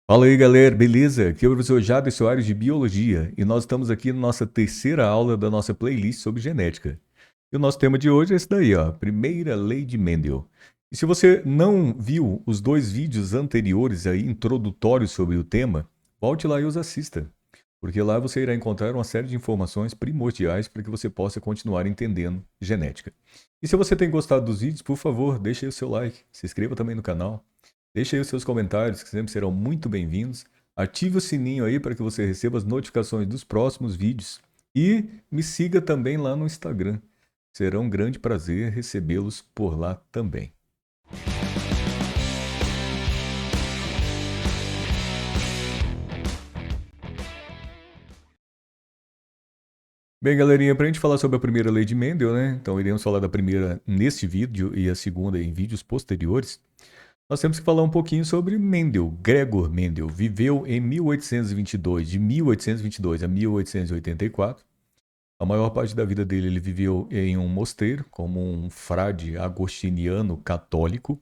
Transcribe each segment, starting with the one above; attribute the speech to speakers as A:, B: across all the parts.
A: Fala aí, galera, beleza? Aqui é o professor Jader Soares de Biologia e nós estamos aqui na nossa terceira aula da nossa playlist sobre genética. E o nosso tema de hoje é esse daí, ó, Primeira Lei de Mendel. E se você não viu os dois vídeos anteriores aí, introdutórios sobre o tema, volte lá e os assista, porque lá você irá encontrar uma série de informações primordiais para que você possa continuar entendendo genética. E se você tem gostado dos vídeos, por favor, deixe aí o seu like, se inscreva também no canal. Deixe aí os seus comentários, que sempre serão muito bem-vindos. Ative o sininho aí para que você receba as notificações dos próximos vídeos. E me siga também lá no Instagram. Será um grande prazer recebê-los por lá também. Bem, galerinha, para a gente falar sobre a primeira lei de Mendel, né? Então, iremos falar da primeira neste vídeo e a segunda em vídeos posteriores. Nós temos que falar um pouquinho sobre Mendel. Gregor Mendel viveu em 1822, de 1822 a 1884. A maior parte da vida dele ele viveu em um mosteiro, como um frade agostiniano católico,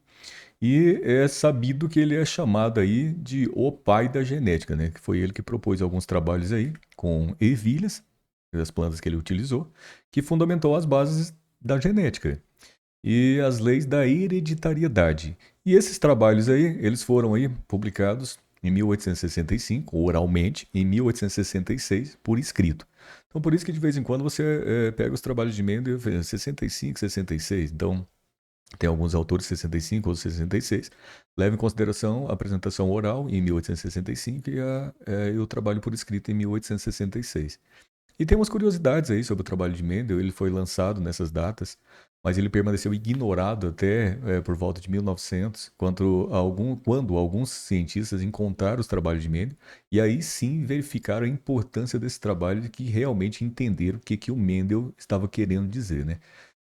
A: e é sabido que ele é chamado aí de o pai da genética, né? Que foi ele que propôs alguns trabalhos aí com ervilhas, das plantas que ele utilizou, que fundamentou as bases da genética e as leis da hereditariedade. E esses trabalhos aí, eles foram aí publicados em 1865, oralmente, em 1866, por escrito. Então, por isso que de vez em quando você pega os trabalhos de Mendel, 65, 66. Então, tem alguns autores 65 ou 66. Leva em consideração a apresentação oral em 1865 e o trabalho por escrito em 1866. E tem umas curiosidades aí sobre o trabalho de Mendel. Ele foi lançado nessas datas, mas ele permaneceu ignorado até por volta de 1900, quando alguns cientistas encontraram os trabalhos de Mendel, e aí sim verificaram a importância desse trabalho e que realmente entenderam que o Mendel estava querendo dizer, né?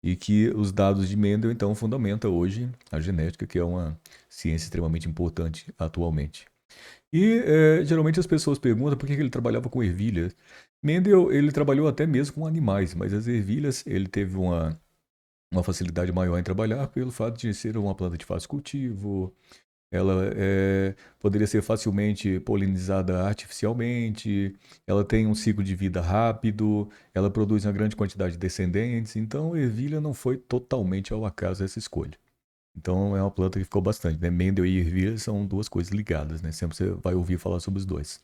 A: E que os dados de Mendel, então, fundamentam hoje a genética, que é uma ciência extremamente importante atualmente. E geralmente as pessoas perguntam por que ele trabalhava com ervilhas. Mendel, ele trabalhou até mesmo com animais, mas as ervilhas ele teve uma facilidade maior em trabalhar pelo fato de ser uma planta de fácil cultivo. Ela poderia ser facilmente polinizada artificialmente. Ela tem um ciclo de vida rápido. Ela produz uma grande quantidade de descendentes. Então, a ervilha não foi totalmente ao acaso essa escolha. Então, é uma planta que ficou bastante, né? Mendel e ervilha são duas coisas ligadas, né? Sempre você vai ouvir falar sobre os dois.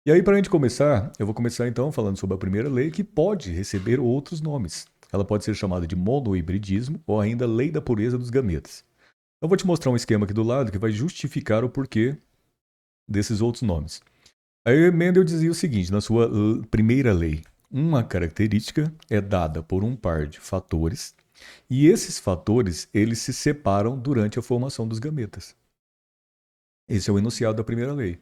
A: E aí, para a gente começar, eu vou começar então falando sobre a primeira lei, que pode receber outros nomes. Ela pode ser chamada de monohibridismo ou ainda lei da pureza dos gametas. Eu vou te mostrar um esquema aqui do lado que vai justificar o porquê desses outros nomes. Aí Mendel dizia o seguinte, na sua primeira lei: uma característica é dada por um par de fatores e esses fatores eles se separam durante a formação dos gametas. Esse é o enunciado da primeira lei.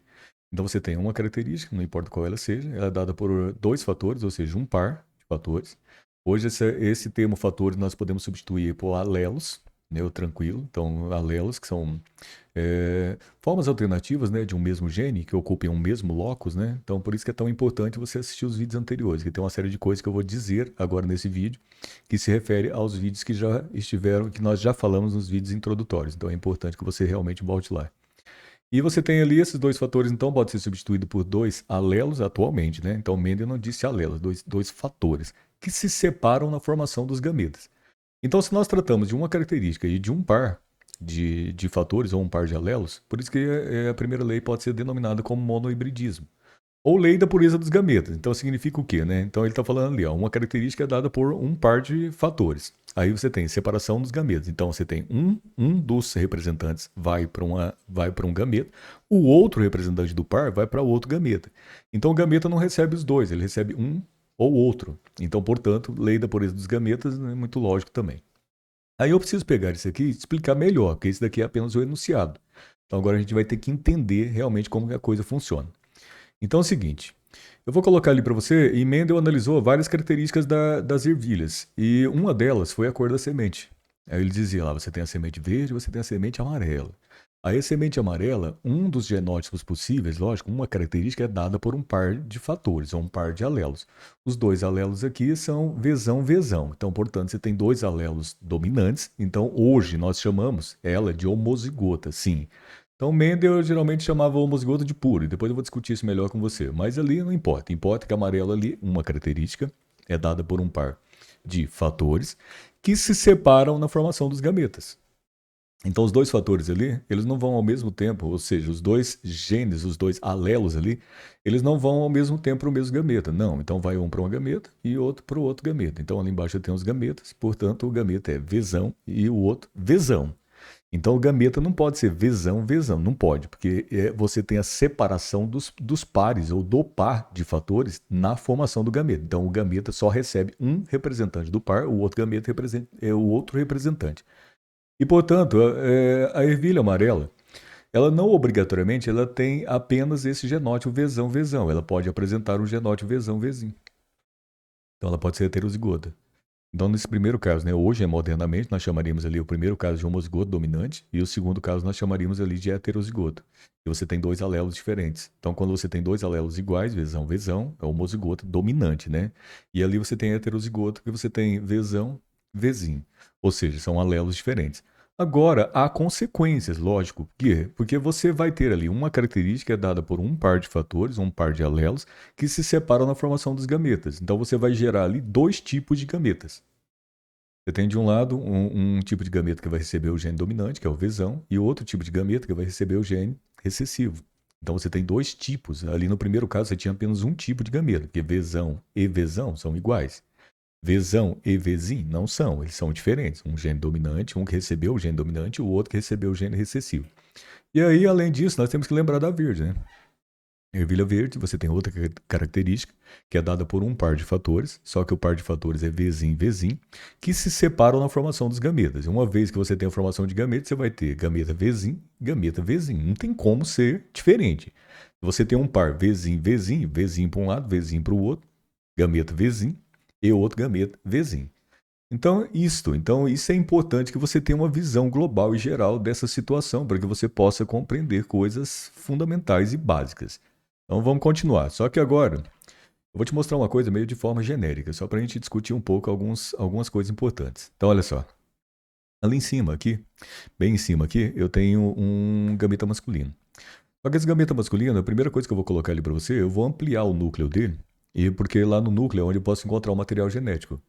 A: Então você tem uma característica, não importa qual ela seja, ela é dada por dois fatores, ou seja, um par de fatores. Hoje esse termo fatores nós podemos substituir por alelos, né, o tranquilo. Então alelos que são formas alternativas, né, de um mesmo gene que ocupem um mesmo locus, né? Então por isso que é tão importante você assistir os vídeos anteriores, que tem uma série de coisas que eu vou dizer agora nesse vídeo que se refere aos vídeos que já estiveram, que nós já falamos nos vídeos introdutórios. Então é importante que você realmente volte lá. E você tem ali esses dois fatores, então pode ser substituído por dois alelos atualmente, né? Então Mendel não disse alelos, dois fatores que se separam na formação dos gametas. Então, se nós tratamos de uma característica e de um par de fatores ou um par de alelos, por isso que a primeira lei pode ser denominada como monohibridismo. Ou lei da pureza dos gametas. Então significa o quê, né? Então ele está falando ali, ó, uma característica é dada por um par de fatores. Aí você tem separação dos gametas. Então você tem um dos representantes vai para um gameta, o outro representante do par vai para outro gameta. Então o gameta não recebe os dois, ele recebe um ou outro. Então, portanto, lei da pureza dos gametas é muito lógico também. Aí eu preciso pegar isso aqui e explicar melhor, porque isso daqui é apenas o enunciado. Então agora a gente vai ter que entender realmente como que a coisa funciona. Então é o seguinte, eu vou colocar ali para você, e Mendel analisou várias características das ervilhas, e uma delas foi a cor da semente. Aí ele dizia lá, você tem a semente verde, você tem a semente amarela. Aí a semente amarela, um dos genótipos possíveis, lógico, uma característica é dada por um par de fatores, ou um par de alelos. Os dois alelos aqui são Vzão. Então, portanto, você tem dois alelos dominantes. Então, hoje nós chamamos ela de homozigota, sim. Então, Mendel geralmente chamava o homozigoto de puro, e depois eu vou discutir isso melhor com você. Mas ali não importa. Importa que amarelo ali, uma característica, é dada por um par de fatores que se separam na formação dos gametas. Então, os dois fatores ali, eles não vão ao mesmo tempo, ou seja, os dois genes, os dois alelos ali, eles não vão ao mesmo tempo para o mesmo gameta. Não, então vai um para uma gameta e outro para o outro gameta. Então, ali embaixo tem os gametas, portanto, o gameta é Vzão e o outro Vzão. Então, o gameta não pode ser Vzão, Vzão, não pode, porque você tem a separação dos pares ou do par de fatores na formação do gameta. Então, o gameta só recebe um representante do par, o outro gameta é o outro representante. E, portanto, a ervilha amarela, ela não obrigatoriamente ela tem apenas esse genótipo Vzão, Vzão. Ela pode apresentar um genótipo Vzão, Vzinho. Então, ela pode ser heterozigota. Então, nesse primeiro caso, né, hoje, modernamente, nós chamaríamos ali o primeiro caso de homozigoto dominante e o segundo caso nós chamaríamos ali de heterozigoto. E você tem dois alelos diferentes. Então, quando você tem dois alelos iguais, Vzão, Vzão, é o homozigoto dominante, né? E ali você tem heterozigoto, que você tem Vzão, Vzinho. Ou seja, são alelos diferentes. Agora, há consequências, lógico. Por quê? Porque você vai ter ali uma característica dada por um par de fatores, um par de alelos, que se separam na formação dos gametas. Então, você vai gerar ali dois tipos de gametas. Você tem de um lado um tipo de gameta que vai receber o gene dominante, que é o Vzão, e outro tipo de gameta que vai receber o gene recessivo. Então você tem dois tipos. Ali no primeiro caso você tinha apenas um tipo de gameta, porque Vzão e Vzão são iguais. Vzão e Vzinho não são, eles são diferentes. Um gene dominante, um que recebeu o gene dominante e o outro que recebeu o gene recessivo. E aí, além disso, nós temos que lembrar da verde, né? Ervilha verde, você tem outra característica, que é dada por um par de fatores, só que o par de fatores é Vzinho, Vzinho, que se separam na formação dos gametas. Uma vez que você tem a formação de gametas, você vai ter gameta Vzinho, gameta Vzinho. Não tem como ser diferente. Você tem um par Vzinho, Vzinho, Vzinho para um lado, Vzinho para o outro, gameta Vzinho e outro gameta Vzinho. Então, isso é importante que você tenha uma visão global e geral dessa situação, para que você possa compreender coisas fundamentais e básicas. Então vamos continuar. Só que agora eu vou te mostrar uma coisa meio de forma genérica, só para a gente discutir um pouco algumas coisas importantes. Então olha só. Ali em cima aqui, bem em cima aqui, eu tenho um gameta masculino. Só que esse gameta masculino, a primeira coisa que eu vou colocar ali para você, eu vou ampliar o núcleo dele, e porque lá no núcleo é onde eu posso encontrar o material genético.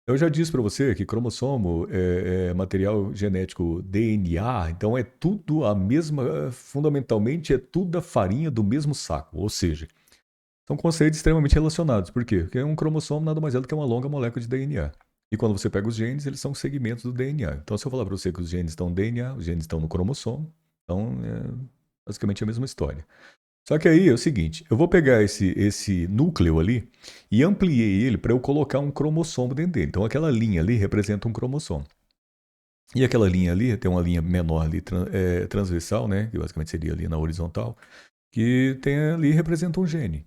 A: Eu já disse para você que cromossomo é material genético DNA, então é tudo a mesma, fundamentalmente é tudo a farinha do mesmo saco, ou seja, são conceitos extremamente relacionados. Por quê? Porque um cromossomo nada mais é do que uma longa molécula de DNA. E quando você pega os genes, eles são segmentos do DNA. Então, se eu falar para você que os genes estão no DNA, os genes estão no cromossomo, então é basicamente a mesma história. Só que aí é o seguinte, eu vou pegar esse núcleo ali e ampliei ele para eu colocar um cromossomo dentro dele. Então aquela linha ali representa um cromossomo. E aquela linha ali, tem uma linha menor ali, transversal, né, que basicamente seria ali na horizontal, que tem ali, representa um gene.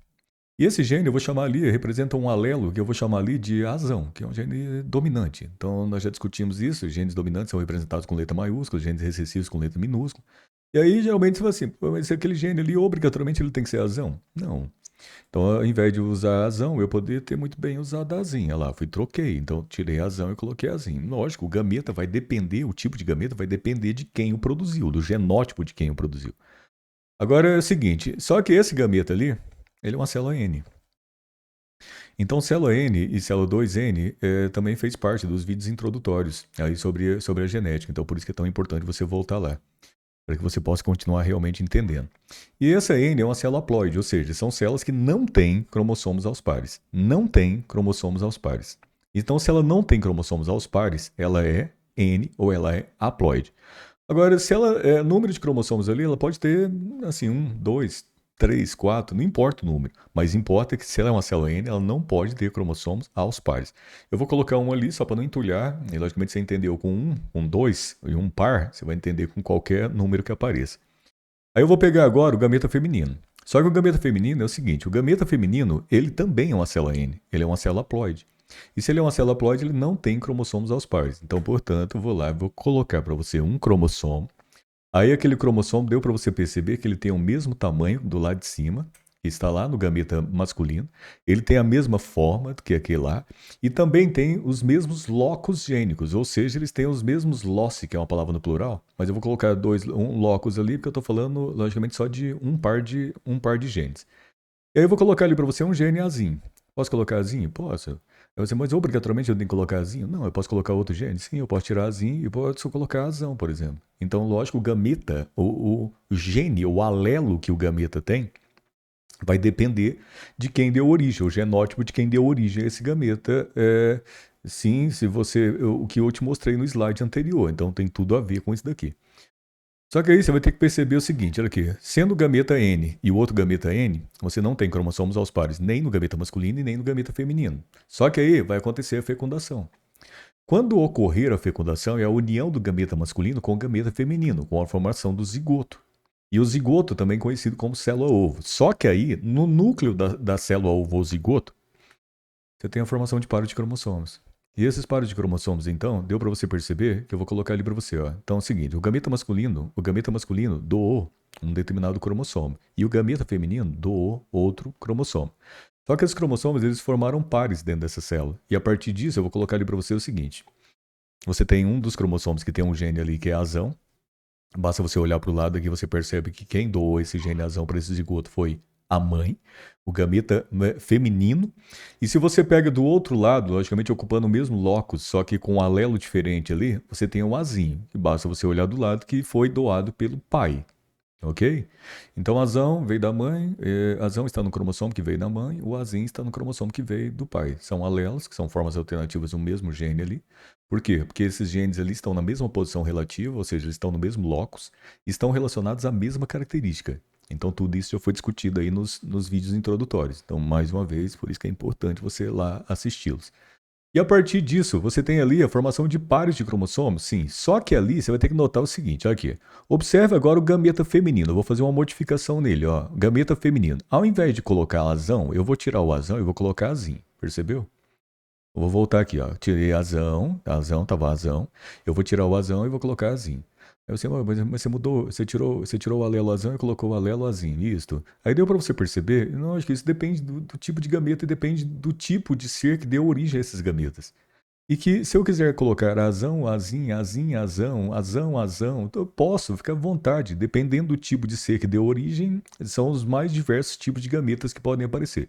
A: E esse gene eu vou chamar ali, representa um alelo que eu vou chamar ali de azão, que é um gene dominante. Então nós já discutimos isso, os genes dominantes são representados com letra maiúscula, os genes recessivos com letra minúscula. E aí, geralmente, você fala assim, mas aquele gene ali, obrigatoriamente, ele tem que ser azão? Não. Então, ao invés de usar azão, eu poderia ter muito bem usado azinha lá. Fui, troquei. Então, tirei azão e coloquei azinho. Lógico, o gameta vai depender, o tipo de gameta vai depender de quem o produziu, do genótipo de quem o produziu. Agora é o seguinte, só que esse gameta ali, ele é uma célula N. Então, célula N e célula 2N também fez parte dos vídeos introdutórios aí sobre a genética. Então, por isso que é tão importante você voltar lá, para que você possa continuar realmente entendendo. E essa N é uma célula haploide, ou seja, são células que não têm cromossomos aos pares. Não tem cromossomos aos pares. Então, se ela não tem cromossomos aos pares, ela é N ou ela é haploide. Agora, se ela número de cromossomos ali, ela pode ter assim 1, 2, 3, 4, não importa o número, mas importa que se ela é uma célula N, ela não pode ter cromossomos aos pares. Eu vou colocar um ali só para não entulhar, e logicamente você entendeu com 1, com 2 e um par, você vai entender com qualquer número que apareça. Aí eu vou pegar agora o gameta feminino. Só que o gameta feminino é o seguinte, o gameta feminino, ele também é uma célula N, ele é uma célula haploide. E se ele é uma célula haploide, ele não tem cromossomos aos pares. Então, portanto, eu vou lá e vou colocar para você um cromossomo. Aí aquele cromossomo deu para você perceber que ele tem o mesmo tamanho do lado de cima, que está lá no gameta masculino, ele tem a mesma forma que aquele lá, e também tem os mesmos locus gênicos, ou seja, eles têm os mesmos loci, que é uma palavra no plural, mas eu vou colocar um locus ali, porque eu estou falando, logicamente, só de um par de genes. E aí eu vou colocar ali para você um gene azinho. Posso colocar azinho? Posso. Aí você, mas obrigatoriamente eu tenho que colocar azinho? Não, eu posso colocar outro gene? Sim, eu posso tirar azinho e posso colocar azão, por exemplo. Então, lógico, o gameta, o gene, o alelo que o gameta tem, vai depender de quem deu origem, o genótipo de quem deu origem a esse gameta. Sim, se você, o que eu te mostrei no slide anterior. Então, tem tudo a ver com isso daqui. Só que aí você vai ter que perceber o seguinte, olha aqui, sendo o gameta N e o outro gameta N, você não tem cromossomos aos pares, nem no gameta masculino e nem no gameta feminino. Só que aí vai acontecer a fecundação. Quando ocorrer a fecundação, é a união do gameta masculino com o gameta feminino, com a formação do zigoto. E o zigoto também conhecido como célula-ovo. Só que aí, no núcleo da célula-ovo ou zigoto, você tem a formação de pares de cromossomos. E esses pares de cromossomos, então, deu para você perceber que eu vou colocar ali para você, ó. Então é o seguinte, o gameta masculino doou um determinado cromossomo e o gameta feminino doou outro cromossomo. Só que esses cromossomos, eles formaram pares dentro dessa célula. E a partir disso, eu vou colocar ali para você o seguinte. Você tem um dos cromossomos que tem um gene ali que é azão. Basta você olhar para o lado aqui, você percebe que quem doou esse gene azão para esse zigoto foi a mãe, o gameta feminino. E se você pega do outro lado, logicamente ocupando o mesmo locus, só que com um alelo diferente ali, você tem o azinho, que basta você olhar do lado que foi doado pelo pai. Ok? Então, azão veio da mãe, azão está no cromossomo que veio da mãe, o azinho está no cromossomo que veio do pai. São alelos, que são formas alternativas do mesmo gene ali. Por quê? Porque esses genes ali estão na mesma posição relativa, ou seja, eles estão no mesmo locus, e estão relacionados à mesma característica. Então, tudo isso já foi discutido aí nos vídeos introdutórios. Então, mais uma vez, por isso que é importante você ir lá assisti-los. E a partir disso, você tem ali a formação de pares de cromossomos, sim. Só que ali você vai ter que notar o seguinte, olha aqui. Observe agora o gameta feminino. Eu vou fazer uma modificação nele, ó. Gameta feminino. Ao invés de colocar azão, eu vou tirar o azão e vou colocar azinho. Percebeu? Eu vou voltar aqui, ó. Tirei azão, tava azão. Eu vou tirar o azão e vou colocar azinho. Aí você, mas você mudou, você tirou o alelo azão e colocou o alelo azinho, isto. Aí deu para você perceber? Não, acho que isso depende do tipo de gameta e depende do tipo de ser que deu origem a esses gametas. E que se eu quiser colocar azão, azinho, azinho, azão, azão, azão, então eu posso, fica à vontade. Dependendo do tipo de ser que deu origem, são os mais diversos tipos de gametas que podem aparecer.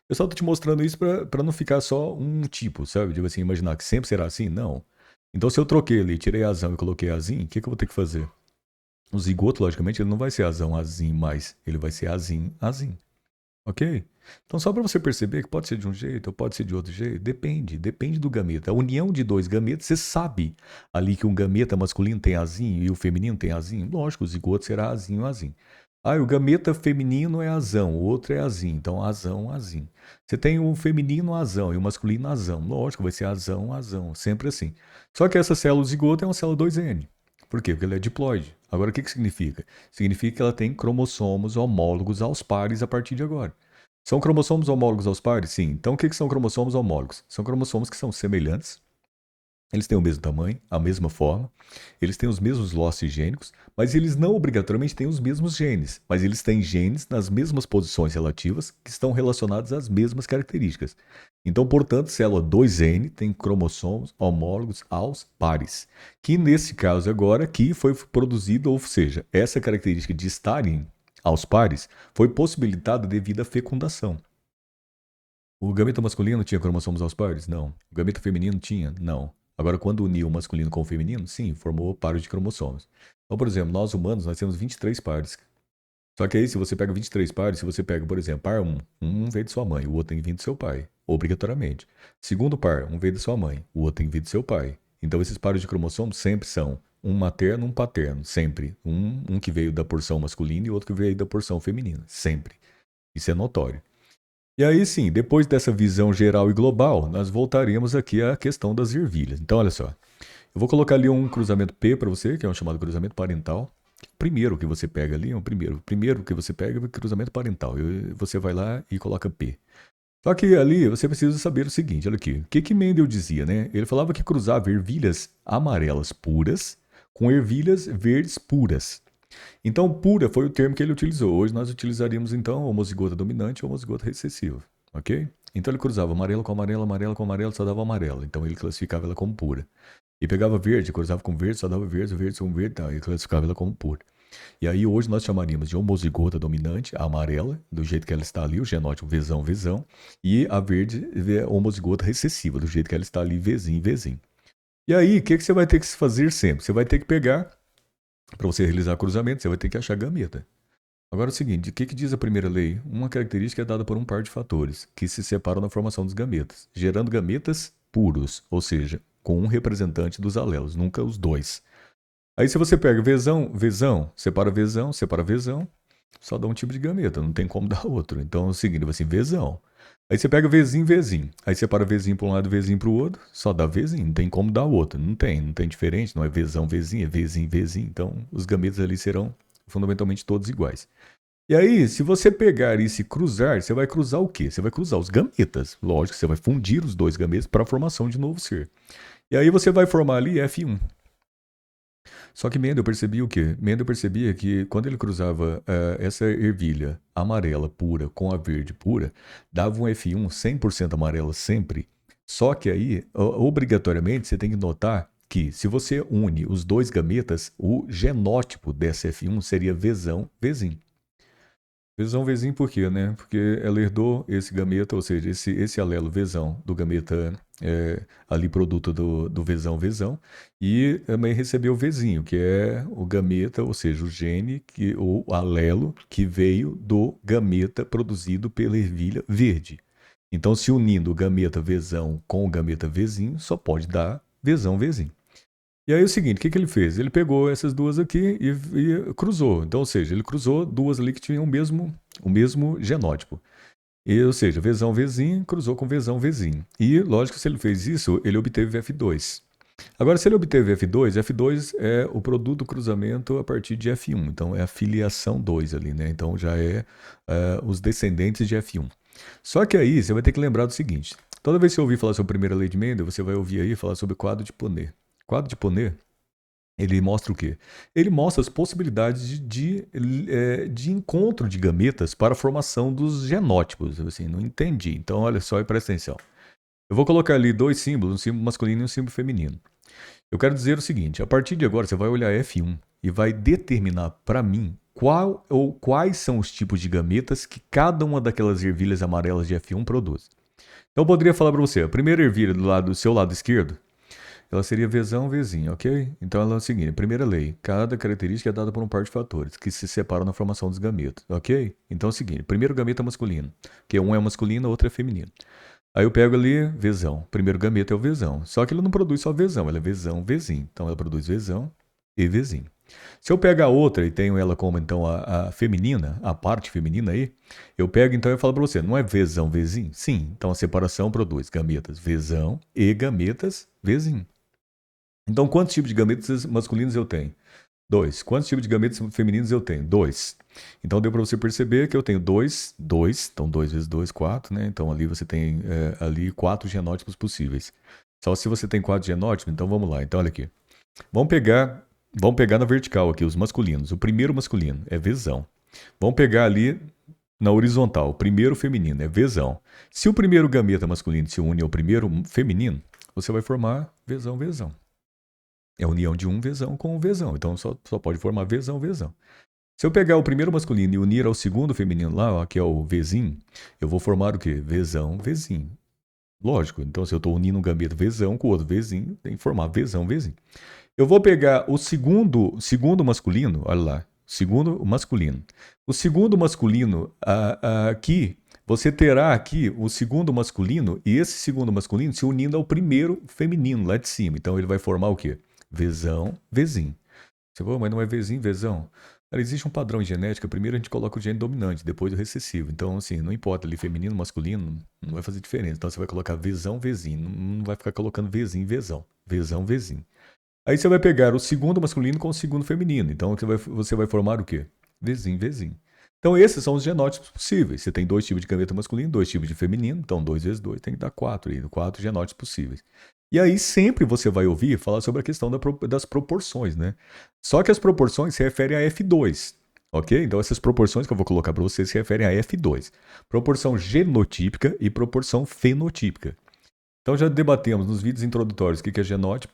A: Eu só tô te mostrando isso para não ficar só um tipo, sabe? Tipo assim, imaginar que sempre será assim? Não. Então se eu troquei ali, tirei azão e coloquei azinho, o que eu vou ter que fazer? O zigoto, logicamente, ele não vai ser azão, azinho mais. Ele vai ser azinho, azinho. Ok? Então, só para você perceber que pode ser de um jeito ou pode ser de outro jeito, depende do gameta. A união de dois gametas, você sabe ali que um gameta masculino tem azinho e o feminino tem azinho. Lógico, o zigoto será azinho, azinho. Ah, o gameta feminino é azão, o outro é azinho. Então, azão, azinho. Você tem o feminino azão e o masculino azão. Lógico, vai ser azão, azão. Sempre assim. Só que essa célula zigoto é uma célula 2N. Por quê? Porque ela é diploide. Agora, o que significa? Significa que ela tem cromossomos homólogos aos pares a partir de agora. São cromossomos homólogos aos pares? Sim. Então, o que são cromossomos homólogos? São cromossomos que são semelhantes, eles têm o mesmo tamanho, a mesma forma, eles têm os mesmos loci gênicos, mas eles não obrigatoriamente têm os mesmos genes, mas eles têm genes nas mesmas posições relativas que estão relacionados às mesmas características. Então, portanto, célula 2N tem cromossomos homólogos aos pares, que nesse caso agora aqui foi produzido, ou seja, essa característica de estarem aos pares foi possibilitada devido à fecundação. O gameta masculino tinha cromossomos aos pares? Não. O gameta feminino tinha? Não. Agora, quando uniu o masculino com o feminino, sim, formou pares de cromossomos. Então, por exemplo, nós humanos, nós temos 23 pares. Só que aí, se você pega 23 pares, se você pega, por exemplo, par 1, um veio de sua mãe, o outro tem que vir do seu pai, obrigatoriamente. Segundo par, um veio de sua mãe, o outro tem que vir do seu pai. Então, esses pares de cromossomos sempre são um materno e um paterno, sempre. Um que veio da porção masculina e outro que veio da porção feminina, sempre. Isso é notório. E aí sim, depois dessa visão geral e global, nós voltaremos aqui à questão das ervilhas. Então, olha só. Eu vou colocar ali um cruzamento P para você, que é um chamado cruzamento parental. O primeiro que você pega ali é o primeiro. O primeiro que você pega é o cruzamento parental. Você vai lá e coloca P. Só que ali você precisa saber o seguinte, olha aqui. O que Mendel dizia, né? Ele falava que cruzava ervilhas amarelas puras com ervilhas verdes puras. Então, pura foi o termo que ele utilizou. Hoje nós utilizaríamos, então, homozigota dominante ou homozigota recessiva, ok? Então ele cruzava amarelo com amarelo, amarelo com amarelo, só dava amarelo. Então ele classificava ela como pura. E pegava verde, cruzava com verde, só dava verde, verde com verde, tá? E classificava ela como pura. E aí hoje nós chamaríamos de homozigota dominante, a amarela, do jeito que ela está ali, o genótipo Vzão, Vzão, e a verde, homozigota recessiva, do jeito que ela está ali, Vzinho, Vzinho. E aí, o que você vai ter que fazer sempre? Você vai ter que pegar, para você realizar cruzamento, você vai ter que achar gameta. Agora é o seguinte, o que diz a primeira lei? Uma característica é dada por um par de fatores, que se separam na formação dos gametas, gerando gametas puros, ou seja, com um representante dos alelos, nunca os dois. Aí se você pega Vzão, Vzão, separa Vzão, só dá um tipo de gameta, não tem como dar outro. Então é o seguinte, vai assim, Vzão. Aí você pega Vzinho, Vzinho. Aí separa Vzinho para um lado, Vzinho para o outro, só dá Vzinho, não tem como dar outro. Não tem diferente, não é Vzão, Vzinho, é Vzinho, Vzinho. Então os gametas ali serão fundamentalmente todos iguais. E aí, se você pegar e se cruzar, você vai cruzar o quê? Você vai cruzar os gametas. Lógico, você vai fundir os dois gametas para a formação de novo ser. E aí você vai formar ali F1. Só que Mendel percebia o quê? Mendel percebia que quando ele cruzava essa ervilha amarela pura com a verde pura, dava um F1 100% amarela sempre. Só que aí, obrigatoriamente, você tem que notar que se você une os dois gametas, o genótipo dessa F1 seria Vzão, Vzinho. Vzão, Vzinho por quê, né? Porque ela herdou esse gameta, ou seja, esse alelo Vzão do gameta ali produto do Vzão, Vzão, e também recebeu o Vzinho, que é o gameta, ou seja, o gene, o alelo que veio do gameta produzido pela ervilha verde. Então, se unindo o gameta Vzão com o gameta Vzinho, só pode dar Vzão, Vzinho. E aí é o seguinte, o que ele fez? Ele pegou essas duas aqui e cruzou. Então, ou seja, ele cruzou duas ali que tinham o mesmo genótipo. E, ou seja, Vzão, Vzinho, cruzou com Vzão, Vzinho. E, lógico, se ele fez isso, ele obteve F2. Agora, se ele obteve F2, F2 é o produto do cruzamento a partir de F1. Então, é a filiação 2 ali, né? Então, já é os descendentes de F1. Só que aí, você vai ter que lembrar do seguinte. Toda vez que você ouvir falar sobre a primeira lei de Mendel, você vai ouvir aí falar sobre o quadro de Ponnet. Quadro de Ponnet, ele mostra o quê? Ele mostra as possibilidades de encontro de gametas para a formação dos genótipos. Assim, não entendi. Então, olha só e presta atenção. Eu vou colocar ali dois símbolos, um símbolo masculino e um símbolo feminino. Eu quero dizer o seguinte, a partir de agora você vai olhar F1 e vai determinar para mim qual ou quais são os tipos de gametas que cada uma daquelas ervilhas amarelas de F1 produz. Então eu poderia falar para você, a primeira ervilha do seu lado esquerdo, ela seria Vzão, Vzinho, ok? Então ela é o seguinte, primeira lei, cada característica é dada por um par de fatores que se separam na formação dos gametas, ok? Então é o seguinte, primeiro gameta masculino, que um é masculino, o outro é feminino. Aí eu pego ali Vzão, primeiro gameta é o Vzão, só que ele não produz só Vzão, ela é Vzão, Vzinho, então ela produz Vzão e Vzinho. Se eu pegar a outra e tenho ela como então a feminina, a parte feminina aí, eu pego então e falo para você, não é Vzão, Vzinho? Sim, então a separação produz gametas Vzão e gametas Vzinho. Então, quantos tipos de gametas masculinos eu tenho? 2. Quantos tipos de gametas femininos eu tenho? 2. Então, deu para você perceber que eu tenho 2. Então, 2 vezes 2, 4, né? Então, ali você tem ali 4 genótipos possíveis. Só se você tem 4 genótipos, então vamos lá. Então, olha aqui. Vamos pegar na vertical aqui os masculinos. O primeiro masculino é Vzão. Vamos pegar ali na horizontal. O primeiro feminino é Vzão. Se o primeiro gameta masculino se une ao primeiro feminino, você vai formar Vzão, Vzão. É a união de um Vzão com um Vzão. Então só pode formar Vzão, Vzão. Se eu pegar o primeiro masculino e unir ao segundo feminino lá, ó, que é o Vzinho, eu vou formar o quê? Vzão, Vzinho. Lógico. Então se eu estou unindo um gameta Vzão com o outro Vzinho, tem que formar Vzão, Vzinho. Eu vou pegar o segundo masculino, olha lá, segundo masculino. O segundo masculino aqui, você terá aqui o segundo masculino e esse segundo masculino se unindo ao primeiro feminino lá de cima. Então ele vai formar o quê? Vzão, Vzinho. Você falou, mas não é Vzinho, Vzão? Cara, existe um padrão em genética. Primeiro a gente coloca o gene dominante, depois o recessivo. Então, assim, não importa ali feminino, masculino, não vai fazer diferença. Então você vai colocar Vzão, Vzinho. Não vai ficar colocando Vzinho, Vzão. Vzão, Vzinho. Aí você vai pegar o segundo masculino com o segundo feminino. Então você vai formar o quê? Vzinho, Vzinho. Então, esses são os genótipos possíveis. Você tem 2 tipos de gameta masculino, 2 tipos de feminino, então 2 vezes 2 tem que dar 4, aí, 4 genótipos possíveis. E aí sempre você vai ouvir falar sobre a questão das proporções, né? Só que as proporções se referem a F2, ok? Então essas proporções que eu vou colocar para vocês se referem a F2. Proporção genotípica e proporção fenotípica. Então já debatemos nos vídeos introdutórios o que é genótipo,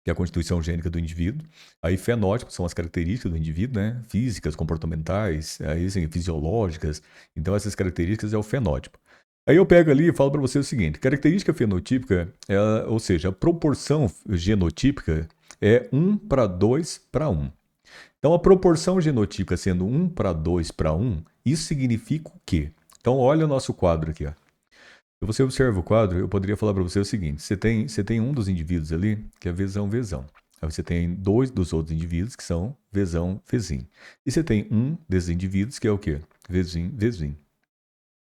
A: que é a constituição gênica do indivíduo. Aí fenótipo são as características do indivíduo, né? Físicas, comportamentais, aí, assim, fisiológicas. Então essas características é o fenótipo. Aí eu pego ali e falo para você o seguinte: característica fenotípica, ou seja, a proporção genotípica é 1 para 2 para 1. Então a proporção genotípica sendo 1 para 2 para 1, isso significa o quê? Então olha o nosso quadro aqui, ó. Se você observa o quadro, eu poderia falar para você o seguinte: você tem um dos indivíduos ali que é Vzão, Vzão. Aí você tem 2 dos outros indivíduos que são Vzão, Vzinho. E você tem um desses indivíduos que é o quê? Vzinho, Vzinho.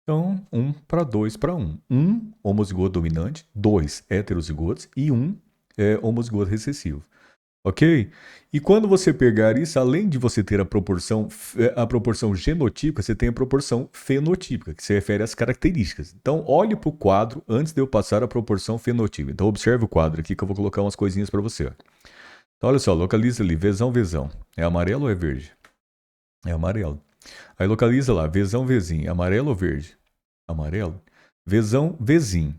A: Então, 1 para 2 para 1. 1 homozigoto dominante, 2 heterozigotos e 1 homozigoto recessivo. Ok? E quando você pegar isso, além de você ter a proporção genotípica, você tem a proporção fenotípica, que se refere às características. Então, olhe para o quadro antes de eu passar a proporção fenotípica. Então, observe o quadro aqui que eu vou colocar umas coisinhas para você. Então, olha só, localiza ali, Vzão, Vzão. É amarelo ou é verde? É amarelo. Aí localiza lá, Vzão, Vzinho. Amarelo ou verde? Amarelo. Vzão, Vzinho.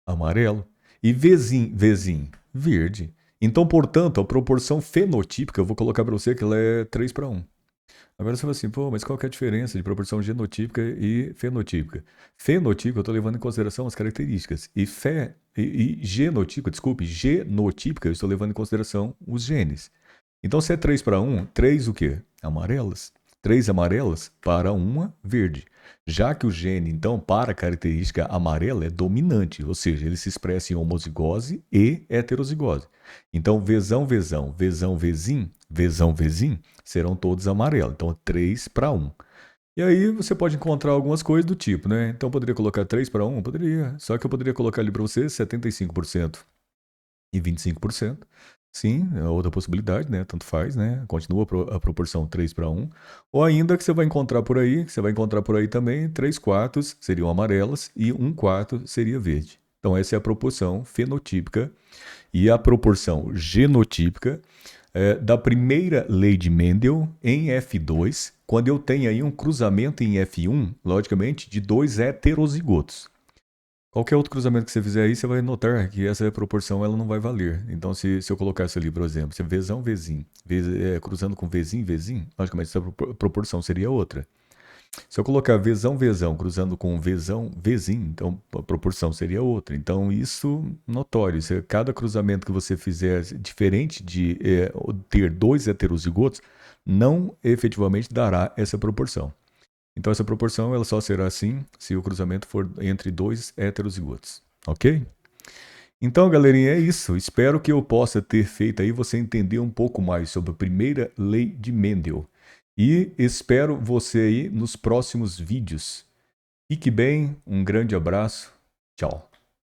A: Amarelo. E Vzinho, Vzinho. Verde. Então, portanto, a proporção fenotípica, eu vou colocar para você que ela é 3 para 1. Agora você fala assim, pô, mas qual que é a diferença de proporção genotípica e fenotípica? Fenotípica, eu estou levando em consideração as características. E genotípica, desculpe, genotípica, eu estou levando em consideração os genes. Então, se é 3 para 1, 3 o quê? Amarelas. 3 amarelas para uma verde. Já que o gene, então, para a característica amarela é dominante, ou seja, ele se expressa em homozigose e heterozigose. Então, Vzão, Vzão, Vzão, Vzinho, Vzão, Vzinho, serão todos amarelos. Então, 3 para 1. E aí você pode encontrar algumas coisas do tipo, né? Então, eu poderia colocar 3 para 1? Poderia. Só que eu poderia colocar ali para você 75% e 25%. Sim, é outra possibilidade, né? Tanto faz, né? Continua a proporção 3 para 1. Ou ainda que você vai encontrar por aí, também, 3 quartos seriam amarelas e 1 quarto seria verde. Então essa é a proporção fenotípica e a proporção genotípica da primeira lei de Mendel em F2, quando eu tenho aí um cruzamento em F1, logicamente, de 2 heterozigotos. Qualquer outro cruzamento que você fizer aí, você vai notar que essa proporção ela não vai valer. Então, se eu colocasse ali, por exemplo, se Vzão, Vzinho, cruzando com Vzinho, Vzinho, logicamente essa proporção seria outra. Se eu colocar Vzão, Vzão, cruzando com Vzão, Vzinho, então a proporção seria outra. Então, isso notório. Cada cruzamento que você fizer diferente de ter 2 heterozigotos, não efetivamente dará essa proporção. Então essa proporção ela só será assim se o cruzamento for entre 2 heterozigotos, ok? Então, galerinha, é isso. Espero que eu possa ter feito aí você entender um pouco mais sobre a primeira lei de Mendel. E espero você aí nos próximos vídeos. Fique bem, um grande abraço, tchau.